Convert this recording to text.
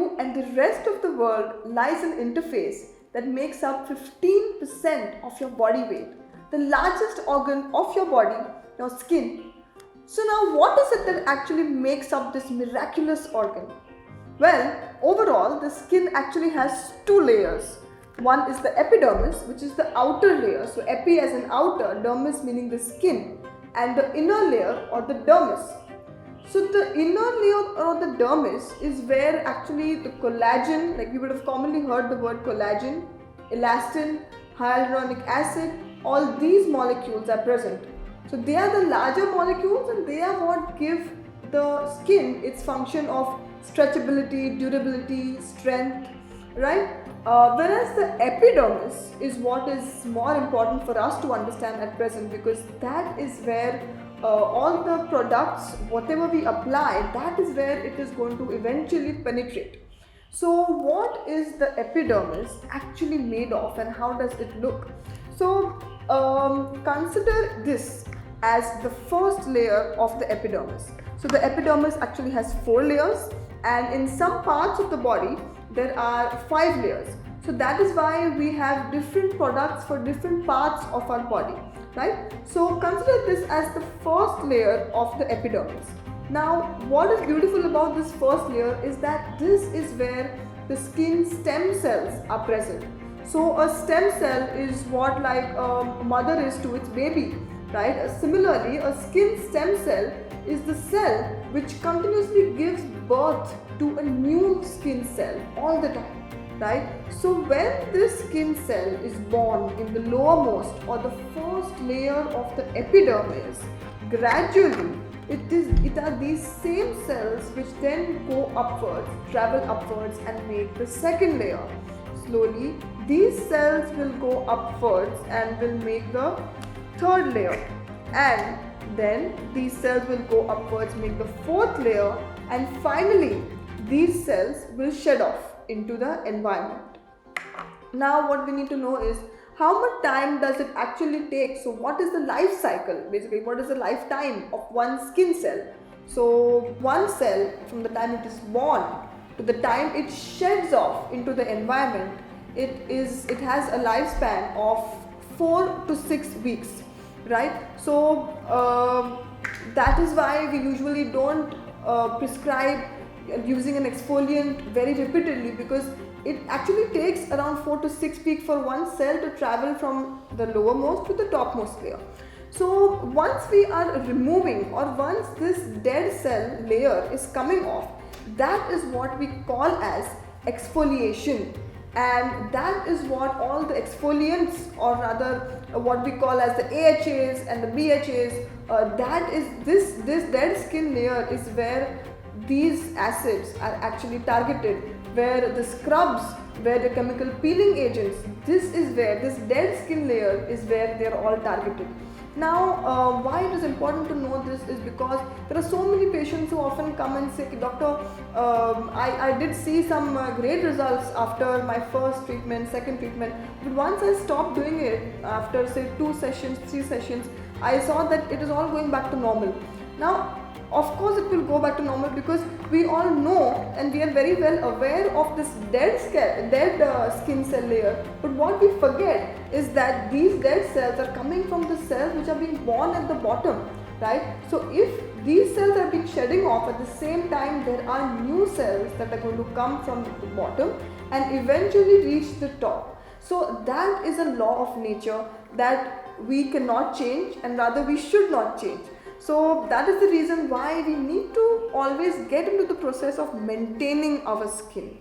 you and the rest of the world lies an interface that makes up 15% of your body weight, the largest organ of your body, your skin. So now what is it that actually makes up this miraculous organ? Well, overall the skin actually has two layers. One is the epidermis, which is the outer layer. So epi as in outer, dermis meaning the skin, and the inner layer or the dermis. So the inner layer or the dermis is where actually the collagen, like you would have commonly heard the word collagen, elastin, hyaluronic acid, all these molecules are present. So they are the larger molecules and they are what give the skin its function of stretchability, durability, strength, right? Whereas the epidermis is what is more important for us to understand at present, because that is where all the products, whatever we apply, that is where it is going to eventually penetrate. So what is the epidermis actually made of and how does it look? So consider this as the first layer of the epidermis. So the epidermis actually has 4 layers, and in some parts of the body there are 5 layers. So that is why we have different products for different parts of our body, right? So consider this as the first layer of the epidermis. Now what is beautiful about this first layer is that this is where the skin stem cells are present. So a stem cell is what like a mother is to its baby, right? Similarly, a skin stem cell is the cell which continuously gives birth to a new skin cell all the time, right? So when this skin cell is born in the lowermost or the first layer of the epidermis, gradually it are these same cells which then go upwards, travel upwards and make the second layer. Slowly these cells will go upwards and will make the third layer, and then these cells will go upwards, make the fourth layer, and finally these cells will shed off into the environment. Now what we need to know is how much time does it actually take? So what is the life cycle? Basically, what is the lifetime of one skin cell? So one cell, from the time it is born to the time it sheds off into the environment, it has a lifespan of 4 to 6 weeks, right? So that is why we usually don't prescribe using an exfoliant very repeatedly, because it actually takes around 4 to 6 weeks for one cell to travel from the lowermost to the topmost layer. So once we are removing, or once this dead cell layer is coming off, that is what we call as exfoliation, and that is what all the exfoliants, or rather what we call as the AHAs and the BHAs, that is this dead skin layer is where these acids are actually targeted, where the scrubs, where the chemical peeling agents, this is where this dead skin layer is where they are all targeted. Now why it is important to know this is because there are so many patients who often come and say, doctor, I did see some great results after my first treatment, second treatment, but once I stopped doing it after say 2 sessions, 3 sessions, I saw that it is all going back to normal. Now of course it will go back to normal, because we all know and we are very well aware of this dead skin cell layer, but what we forget is that these dead cells are coming from the cells which are being born at the bottom, right? So if these cells are being shedding off, at the same time there are new cells that are going to come from the bottom and eventually reach the top. So that is a law of nature that we cannot change, and rather we should not change. So that is the reason why we need to always get into the process of maintaining our skin.